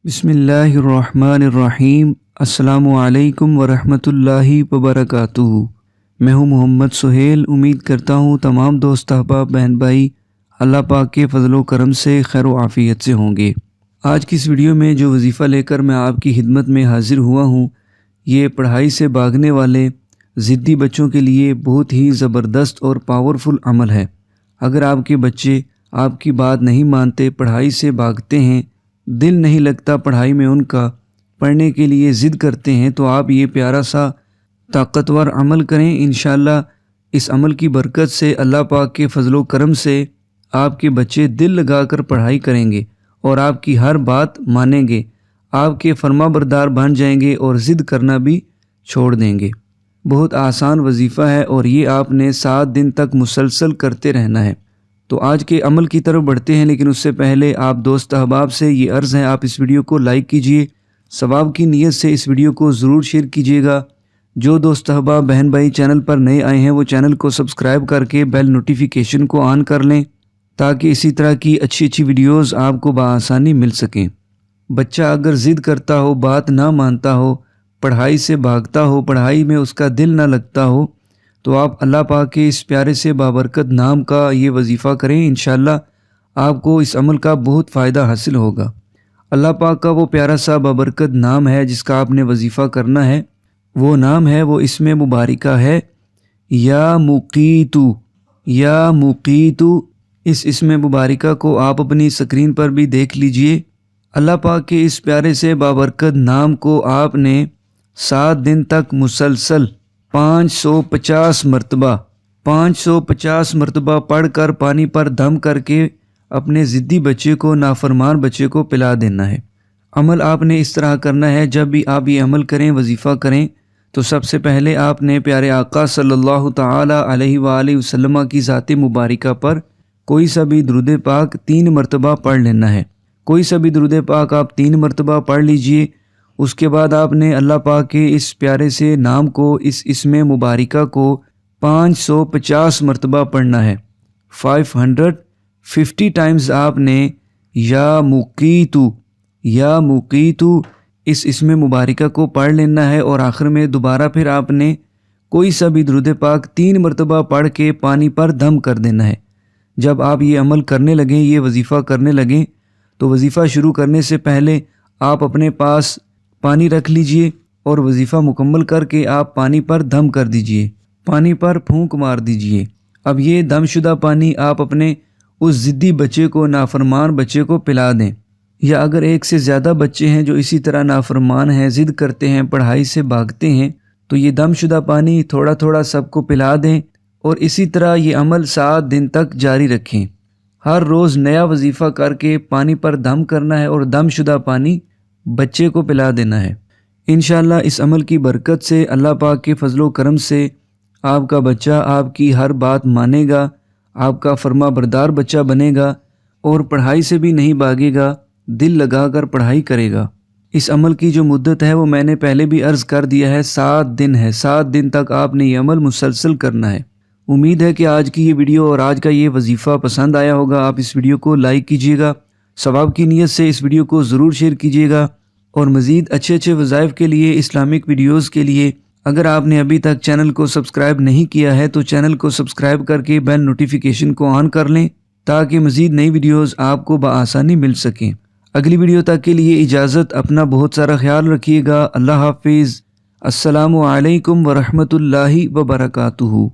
बिस्मिल्लाहिर्रहमानिर्रहीम। अस्सलामु अलैकुम वरहमतुल्लाहि वबरकातुहू। मैं हूँ मोहम्मद सोहेल। उम्मीद करता हूँ तमाम दोस्त अहबाब बहन भाई अल्लाह पाक के फ़ज़ल व करम से खैर व आफ़ियत से होंगे। आज की इस वीडियो में जो वजीफ़ा लेकर मैं आपकी खिदमत में हाज़िर हुआ हूँ, ये पढ़ाई से भागने वाले ज़िद्दी बच्चों के लिए बहुत ही ज़बरदस्त और पावरफुल अमल है। अगर आपके बच्चे आपकी बात नहीं मानते, पढ़ाई से भागते हैं, दिल नहीं लगता पढ़ाई में उनका, पढ़ने के लिए ज़िद करते हैं, तो आप ये प्यारा सा ताकतवर अमल करें। इंशाअल्लाह इस अमल की बरकत से अल्लाह पाक के फ़ज़ल व करम से आपके बच्चे दिल लगाकर पढ़ाई करेंगे और आपकी हर बात मानेंगे, आपके फरमाबरदार बन जाएंगे और ज़िद करना भी छोड़ देंगे। बहुत आसान वजीफ़ा है और ये आपने 7 दिन तक मुसलसल करते रहना है। तो आज के अमल की तरफ बढ़ते हैं, लेकिन उससे पहले आप दोस्त अहबाब से ये अर्ज़ है, आप इस वीडियो को लाइक कीजिए, सवाब की नीयत से इस वीडियो को ज़रूर शेयर कीजिएगा। जो दोस्त अहबाब बहन भाई चैनल पर नए आए हैं वो चैनल को सब्सक्राइब करके बेल नोटिफिकेशन को ऑन कर लें, ताकि इसी तरह की अच्छी वीडियोज़ आपको बआसानी मिल सकें। बच्चा अगर ज़िद करता हो, बात ना मानता हो, पढ़ाई से भागता हो, पढ़ाई में उसका दिल ना लगता हो, तो आप अल्लाह पाक के इस प्यारे से बाबरकत नाम का ये वजीफ़ा करें। इंशाअल्लाह आपको इस अमल का बहुत फ़ायदा हासिल होगा। अल्लाह पाक का वो प्यारा सा बाबरकत नाम है जिसका आपने वजीफ़ा करना है। वो नाम है, वो इसमें मुबारिका है या मुकीतु। या मुकीतु, इस इसमें मुबारिका को आप अपनी स्क्रीन पर भी देख लीजिए। अल्लाह पाक के इस प्यारे से बाबरकत नाम को आपने 7 दिन तक मुसलसल 550 मरतबा पढ़कर पानी पर दम करके अपने ज़िद्दी बच्चे को, नाफरमान बच्चे को पिला देना है। अमल आपने इस तरह करना है, जब भी आप ये अमल करें, वजीफ़ा करें, तो सबसे पहले आपने प्यारे आका सल्लल्लाहु ताला अलैहि वसल्लम की ज़ात मुबारिका पर कोई सा भी दुरूद पाक 3 मरतबा पढ़ लेना है। कोई सा भी दुरूद पाक आप 3 मरतबा पढ़ लीजिए। उसके बाद आपने अल्लाह पाक के इस प्यारे से नाम को, इस इसमें मुबारिका को 550 मरतबा पढ़ना है। 550 टाइम्स आपने या मुकीतु इस इसमें मुबारिका को पढ़ लेना है। और आखिर में दोबारा फिर आपने कोई सा भी दुरूद पाक 3 मरतबा पढ़ के पानी पर दम कर देना है। जब आप ये अमल करने लगें, ये वजीफ़ा करने लगें, तो वजीफ़ा शुरू करने से पहले आप अपने पास पानी रख लीजिए और वजीफ़ा मुकम्मल करके आप पानी पर दम कर दीजिए, पानी पर फूंक मार दीजिए। अब ये दमशुदा पानी आप अपने उस ज़िद्दी बच्चे को, नाफरमान बच्चे को पिला दें। या अगर एक से ज़्यादा बच्चे हैं जो इसी तरह नाफरमान हैं, ज़िद करते हैं, पढ़ाई से भागते हैं, तो ये दमशुदा पानी थोड़ा थोड़ा सबको पिला दें और इसी तरह ये अमल 7 दिन तक जारी रखें। हर रोज़ नया वजीफ़ा करके पानी पर दम करना है और दमशुदा पानी बच्चे को पिला देना है। इंशाअल्लाह इस अमल की बरकत से, अल्लाह पाक के फ़ज़ल व करम से आपका बच्चा आपकी हर बात मानेगा, आपका फर्मा बरदार बच्चा बनेगा और पढ़ाई से भी नहीं भागेगा, दिल लगाकर पढ़ाई करेगा। इस अमल की जो मुद्दत है वो मैंने पहले भी अर्ज़ कर दिया है, 7 दिन है। 7 दिन तक आपने ये अमल मुसलसल करना है। उम्मीद है कि आज की ये वीडियो और आज का ये वजीफ़ा पसंद आया होगा। आप इस वीडियो को लाइक कीजिएगा, सवाब की नीयत से इस वीडियो को ज़रूर शेयर कीजिएगा। और मज़ीद अच्छे वज़ाइफ के लिए, इस्लामिक वीडियोज़ के लिए अगर आपने अभी तक चैनल को सब्सक्राइब नहीं किया है तो चैनल को सब्सक्राइब करके बेल नोटिफिकेशन को ऑन कर लें, ताकि मज़ीद नई वीडियोज़ आपको बआसानी मिल सकें। अगली वीडियो तक के लिए इजाज़त। अपना बहुत सारा ख्याल रखिएगा। अल्लाह हाफिज़। अस्सलामु अलैकुम वरहमतुल्लाहि वबरकातुहू।